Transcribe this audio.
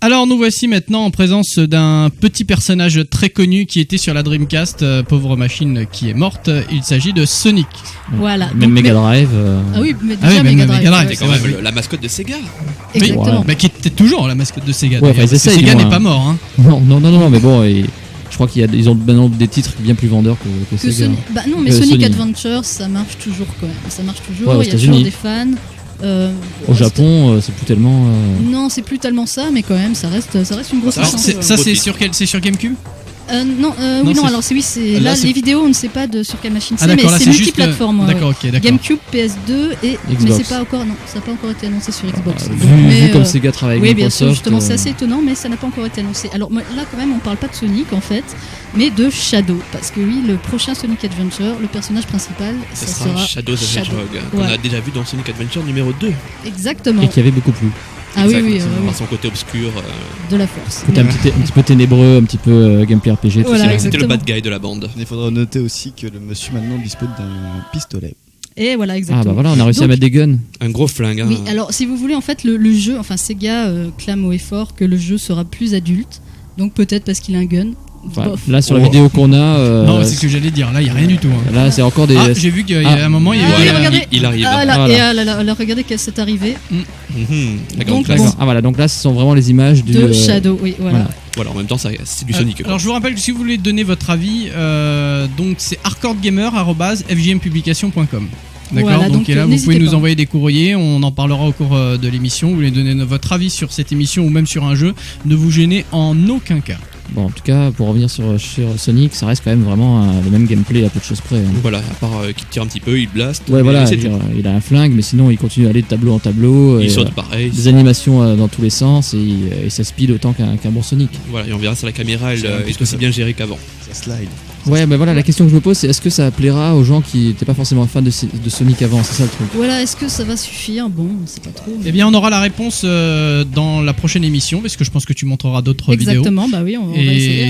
Alors nous voici maintenant en présence d'un petit personnage très connu qui était sur la Dreamcast, pauvre machine qui est morte. Il s'agit de Sonic. Voilà. Même Mega Drive. Ah oui, mais déjà même Mega Drive. Mega Drive, C'était quand même la mascotte de Sega. Exactement. Mais qui était toujours la mascotte de Sega. Ouais, d'ailleurs. enfin, ils essayent, Sega du n'est moins. pas mort. Hein. Non, mais bon, je crois qu'ils ont maintenant des titres bien plus vendeurs que Que Sega. Sonic... Bah non, mais Sony. Sonic Adventure, ça marche toujours quand même. Ça marche toujours, Ouais, aux il y a toujours États-Unis. des fans. Au Japon, c'est plus tellement. Non, c'est plus tellement ça, mais quand même, ça reste une grosse Alors, licence. Ça c'est sur quel? C'est sur GameCube? Non, Non, c'est- alors c'est Là, là c'est- les vidéos, on ne sait pas sur quelle machine Ah c'est, mais d'accord, là c'est c'est juste. multiplateforme. ouais. D'accord, ok, d'accord. GameCube, PS2 et mais Xbox. c'est pas encore ça n'a pas encore été annoncé sur Xbox. Vu comme Sega travaille oui, avec bien sûr, Microsoft. justement, c'est assez étonnant, mais ça n'a pas encore été annoncé. Alors moi, là, quand même, on parle pas de Sonic en fait, mais de Shadow, parce que oui, le prochain Sonic Adventure, le personnage principal, Ce ça sera sera Shadow the Hedgehog, qu'on Voilà. a déjà vu dans Sonic Adventure numéro 2. Exactement. Et qui avait beaucoup plu. Ah oui, oui, Par son côté obscur. de la force. Côté un petit peu ténébreux, un petit peu gameplay RPG, tout Voilà, ça. C'était le exactement. bad guy de la bande. Il faudra noter aussi que le monsieur maintenant dispose d'un pistolet. Et voilà, Ah exactement. bah voilà, on a réussi à Donc, mettre des guns. Un gros flingue. Hein. Oui, alors si vous voulez, en fait, le jeu, enfin Sega clame haut et fort que le jeu sera plus adulte, donc peut-être parce qu'il a un gun. Enfin, Bof. là, sur la vidéo qu'on a. Non, c'est ce que j'allais dire. Là, il y a rien du tout. Hein. Là, c'est encore des. Ah, j'ai vu qu'il y a un moment, il y Ah, avait. et Voilà, regardez. il arrive. Ah là, Voilà. et ah là là, alors regardez qu'elle s'est arrivée La grande Donc, classe. D'accord. Ah voilà, donc là, ce sont vraiment les images du. de Shadow, oui, voilà. voilà. Voilà, en même temps, c'est du Sonic. quoi. Alors je vous rappelle que si vous voulez donner votre avis, donc c'est hardcoregamer@fjmpublication.com. D'accord. Voilà, donc donc, et là, vous n'hésitez pouvez nous pas. envoyer des courriers. On en parlera au cours de l'émission. Vous voulez donner votre avis sur cette émission ou même sur un jeu. Ne vous gênez en aucun cas. Bon, en tout cas, pour revenir sur Sonic, ça reste quand même vraiment le même gameplay à peu de choses près. Hein. Voilà, à part qu'il tire un petit peu, il blast. Ouais, mais voilà, c'est je veux tout. dire, il a un flingue, mais sinon, il continue à aller de tableau en tableau. Il et, saute pareil. des animations dans tous les sens et ça speed autant qu'un bon Sonic. Voilà, et on verra si la caméra elle, est aussi bien gérée qu'avant. Ça slide. Ouais, bah voilà, la question que je me pose, c'est est-ce que ça plaira aux gens qui n'étaient pas forcément fans de Sonic avant? C'est ça le truc. Voilà, est-ce que ça va suffire? Bon, on sait pas trop. mais- Eh bien, on aura la réponse dans la prochaine émission, parce que je pense que tu montreras d'autres vidéos. Exactement, bah oui, on va Et essayer. hein.